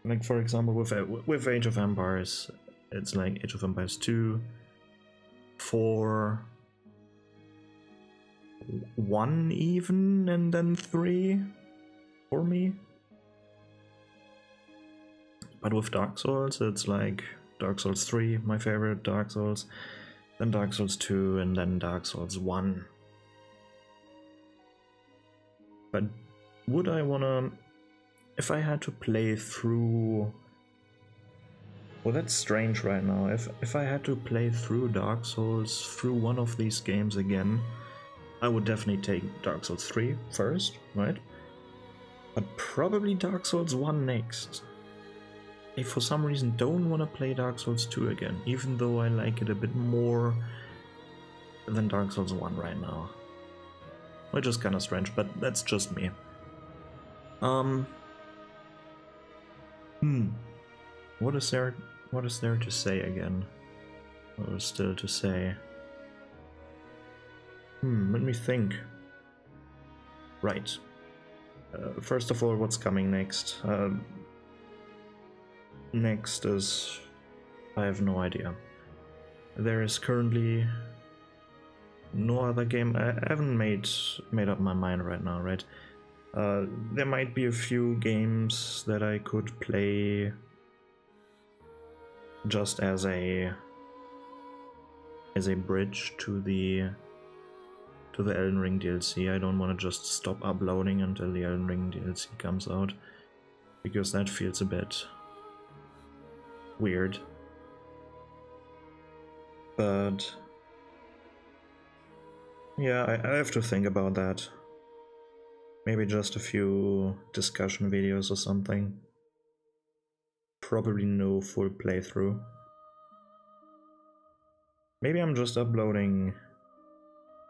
Like, for example, with Age of Empires, it's like Age of Empires 2, 4, 1 even, and then 3 for me. But with Dark Souls, it's like Dark Souls 3, my favorite Dark Souls, then Dark Souls 2, and then Dark Souls 1. But would I wanna... If I had to play through... Well, that's strange right now. If I had to play through Dark Souls, through one of these games again, I would definitely take Dark Souls 3 first, right? But probably Dark Souls 1 next. I for some reason don't want to play Dark Souls 2 again, even though I like it a bit more than Dark Souls 1 right now. Which is kind of strange, but that's just me. What is there to say again? What is still to say? Let me think. Right. First of all, what's coming next? Next is... I have no idea. There is currently no other game. I haven't made up my mind right now, right? There might be a few games that I could play just as a bridge to the Elden Ring DLC. I don't want to just stop uploading until the Elden Ring DLC comes out, because that feels a bit weird. But yeah, I have to think about that. Maybe just a few discussion videos or something. Probably no full playthrough. Maybe I'm just uploading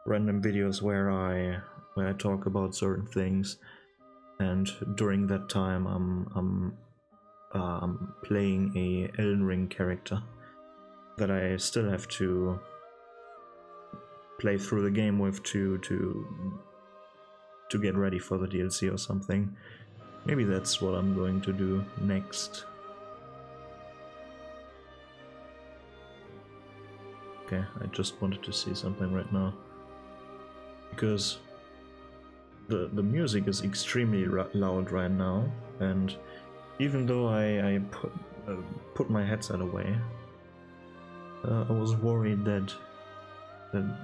random videos where I talk about certain things, and during that time I'm playing a Elden Ring character that I still have to play through the game with to get ready for the DLC or something. Maybe that's what I'm going to do next. Okay, I just wanted to see something right now. because the music is extremely loud right now, and even though I put my headset away, I was worried that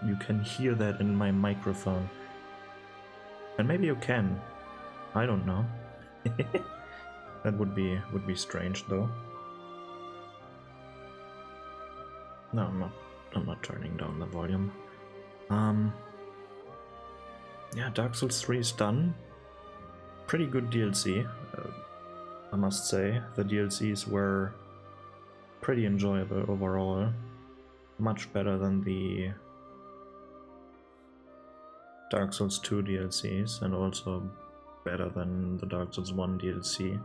you can hear that in my microphone, and maybe you can. I don't know. That would be strange though. No, I'm not turning down the volume. Yeah, Dark Souls 3 is done. Pretty good DLC, I must say. The DLCs were pretty enjoyable overall. Much better than the Dark Souls 2 DLCs, and also better than the Dark Souls 1 DLC.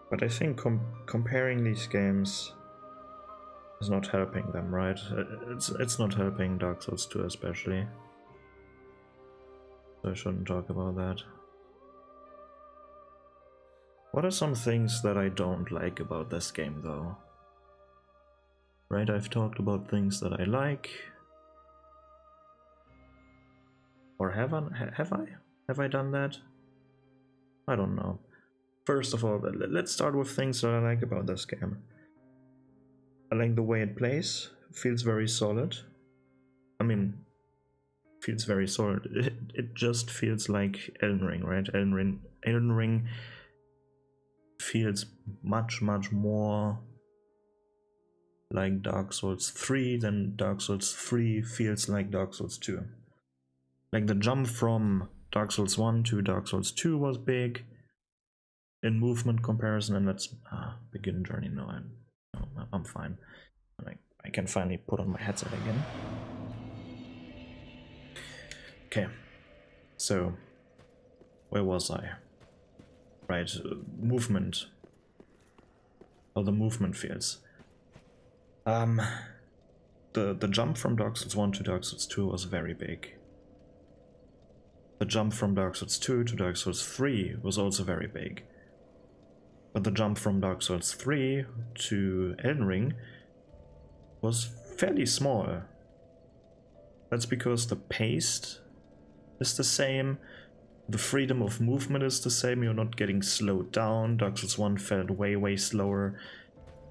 But I think comparing these games is not helping them, right? It's not helping Dark Souls 2 especially. So I shouldn't talk about that. What are some things that I don't like about this game though? Right, I've talked about things that I like. Or have I? Have I done that? I don't know. First of all, let's start with things that I like about this game. I like the way it plays. Feels very solid. I mean, feels very solid. It just feels like Elden Ring, right? Elden Ring feels much more like Dark Souls 3 than Dark Souls 3 feels like Dark Souls 2. Like the jump from Dark Souls 1 to Dark Souls 2 was big in movement comparison, and let's begin journey. No, I'm fine. I can finally put on my headset again. Okay, so where was I? Right, movement. Or the movement fields. The jump from Dark Souls 1 to Dark Souls 2 was very big. The jump from Dark Souls 2 to Dark Souls 3 was also very big. But the jump from Dark Souls 3 to Elden Ring was fairly small. That's because the pace is the same, the freedom of movement is the same, you're not getting slowed down. Dark Souls 1 felt way slower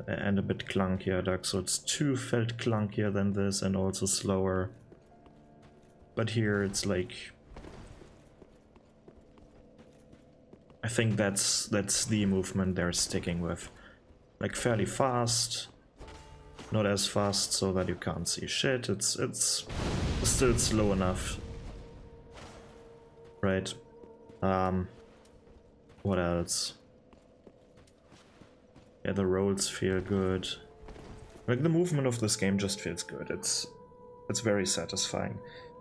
and a bit clunkier. Dark Souls 2 felt clunkier than this and also slower. But here it's like, I think that's the movement they're sticking with. Like fairly fast, not as fast so that you can't see shit. It's still slow enough. Right. What else? Yeah, the rolls feel good. Like the movement of this game just feels good. It's very satisfying.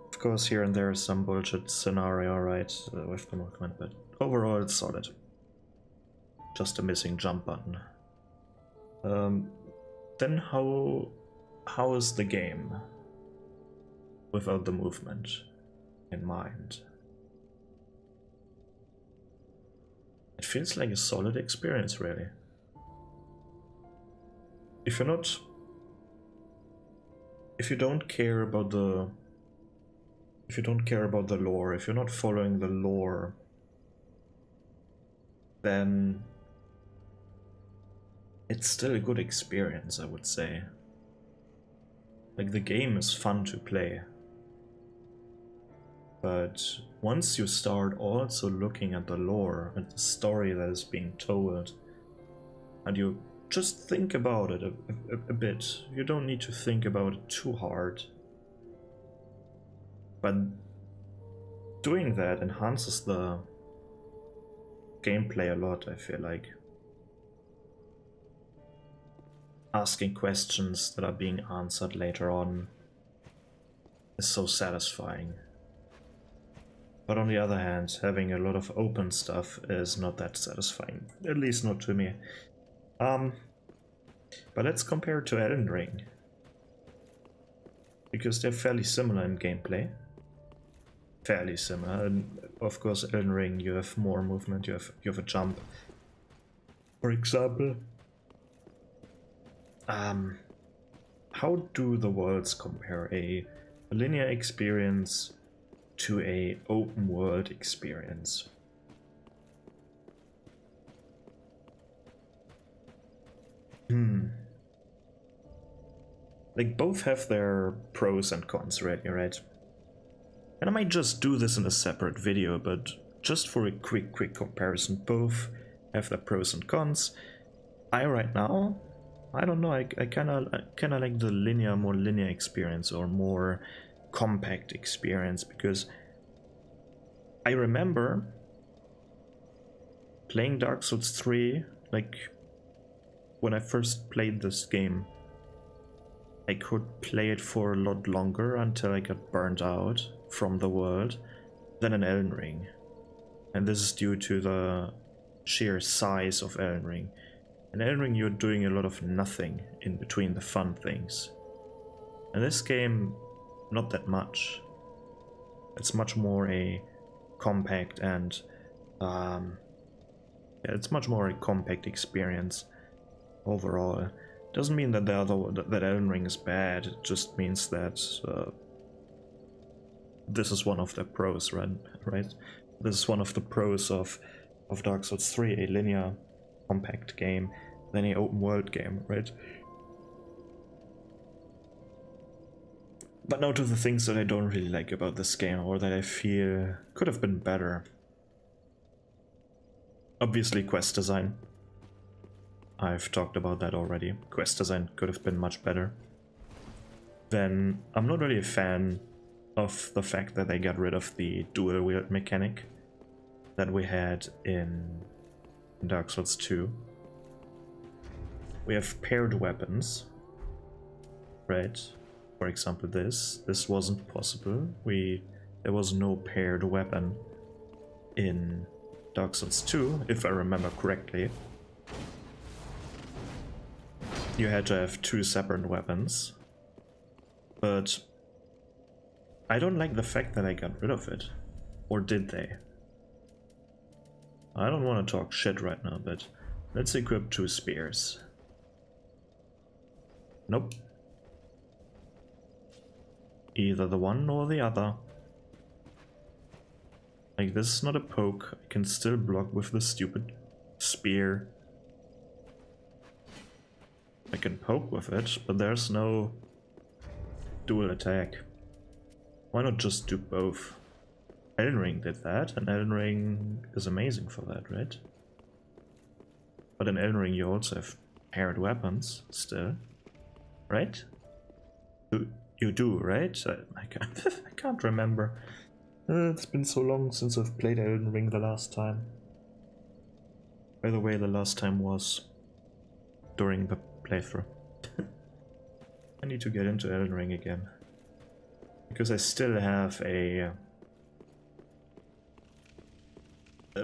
Of course, here and there is some bullshit scenario, right, with the movement, but overall it's solid. Just a missing jump button. Then how is the game without the movement in mind? It feels like a solid experience, really. If you don't care about the lore, if you're not following the lore, then it's still a good experience, I would say. Like, the game is fun to play. But once you start also looking at the lore and the story that is being told, and you just think about it a bit, you don't need to think about it too hard. But doing that enhances the gameplay a lot, I feel like. Asking questions that are being answered later on is so satisfying. But on the other hand, having a lot of open stuff is not that satisfying, at least not to me. But let's compare it to Elden Ring, because they're fairly similar in gameplay. Fairly similar, and of course Elden Ring you have more movement, you have a jump, for example. how do the worlds compare? A linear experience to a open world experience. Like, both have their pros and cons, right? And I might just do this in a separate video, but just for a quick comparison, both have their pros and cons. Right now, I don't know, I kinda like the more linear experience, or more compact experience, because I remember playing Dark Souls 3, like, when I first played this game. I could play it for a lot longer until I got burnt out from the world than in Elden Ring. And this is due to the sheer size of Elden Ring. In Elden Ring you're doing a lot of nothing in between the fun things. In this game, not that much. It's much more a compact and it's much more a compact experience overall. Doesn't mean that that Elden Ring is bad. It just means that this is one of the pros, right? This is one of the pros of Dark Souls 3, a linear, compact game, than a open world game, right? But now to the things that I don't really like about this game, or that I feel could have been better. Obviously, quest design. I've talked about that already. Quest design could have been much better. Then I'm not really a fan of the fact that they got rid of the dual wield mechanic that we had in Dark Souls 2. We have paired weapons, right? For example, this wasn't possible. There was no paired weapon in Dark Souls 2, if I remember correctly. You had to have two separate weapons, but I don't like the fact that I got rid of it. Or did they? I don't want to talk shit right now, but let's equip two spears. Nope. Either the one or the other. Like, this is not a poke. I can still block with the stupid spear. I can poke with it, but there's no dual attack. Why not just do both? Elden Ring did that, and Elden Ring is amazing for that, right? But in Elden Ring you also have paired weapons, still. Right? You do, right? I can't remember. It's been so long since I've played Elden Ring the last time. By the way, the last time was during the playthrough. I need to get into Elden Ring again. Because I still have a...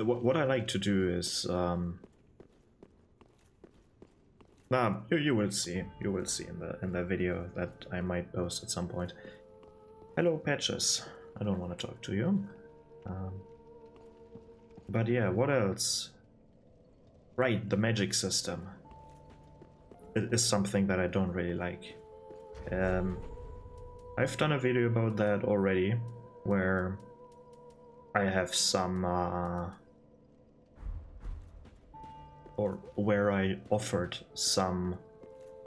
what I like to do is... you will see. You will see in the video that I might post at some point. Hello, Patches. I don't want to talk to you. But yeah, what else? Right, the magic system. It is something that I don't really like. I've done a video about that already, where I have some... or where I offered some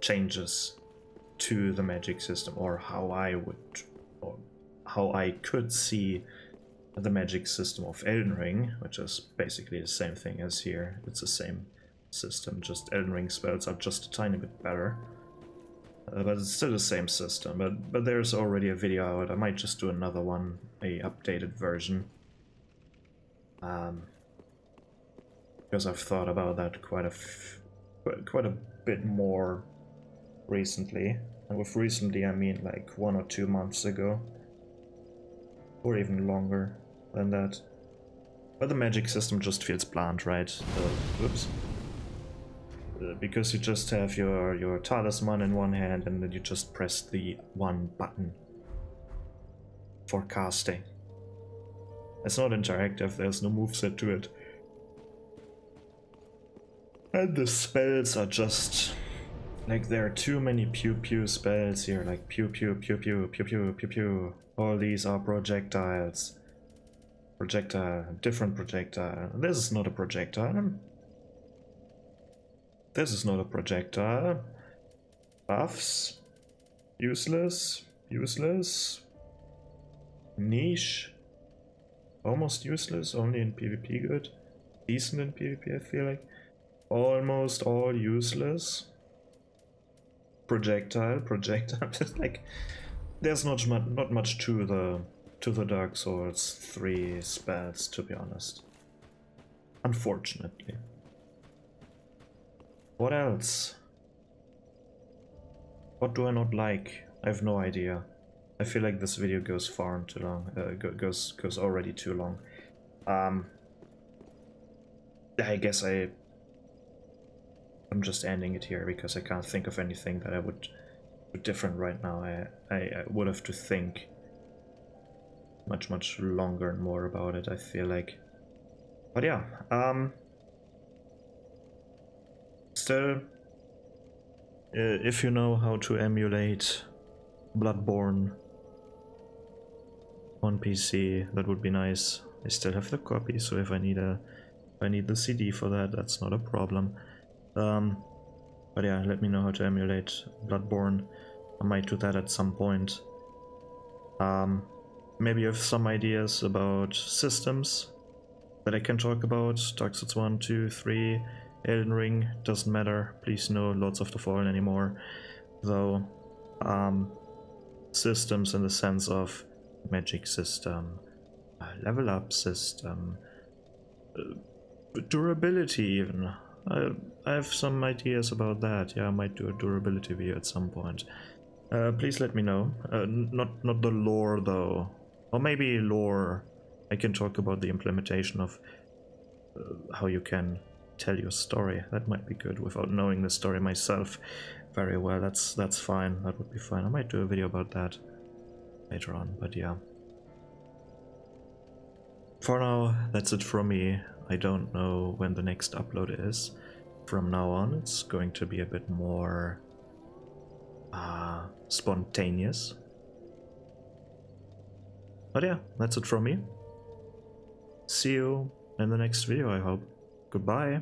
changes to the magic system, or how I would, or how I could see the magic system of Elden Ring, which is basically the same thing as here. It's the same system, just Elden Ring spells are just a tiny bit better. But it's still the same system, but there's already a video out. I might just do another one, a updated version. Because I've thought about that quite a bit more recently. And with recently I mean like 1 or 2 months ago. Or even longer than that. But the magic system just feels bland, right? Whoops. Because you just have your talisman in one hand and then you just press the one button for casting. It's not interactive, there's no moveset to it. And the spells are just Like there are too many pew pew spells here, like pew pew pew pew pew pew pew pew. All these are projectiles. Projectile, different projectile. This is not a projectile. This is not a projectile. Buffs. Useless. Useless. Niche. Almost useless, only in PvP good. Decent in PvP, I feel like. Almost all useless. Projectile. Like, there's not much to the Dark Souls 3 spells, to be honest. Unfortunately. What else? What do I not like? I have no idea. I feel like this video goes far too long. Goes already too long. I guess I'm just ending it here because I can't think of anything that I would do different right now. I would have to think much longer and more about it, I feel like. But yeah, still, if you know how to emulate Bloodborne on PC, that would be nice. I still have the copy, so if I need the CD for that, that's not a problem. But yeah, let me know how to emulate Bloodborne. I might do that at some point. Maybe you have some ideas about systems that I can talk about. Dark Souls 1, 2, 3, Elden Ring, doesn't matter. Please no Lords of the Fallen anymore. Though, systems in the sense of magic system, level up system, durability even. I have some ideas about that. Yeah, I might do a durability video at some point. Please let me know. Not the lore though. Or maybe lore. I can talk about the implementation of how you can tell your story. That might be good without knowing the story myself very well. That's fine. That would be fine. I might do a video about that later on, but yeah. For now, that's it from me. I don't know when the next upload is. From now on, it's going to be a bit more spontaneous. But yeah, that's it from me. See you in the next video, I hope. Goodbye.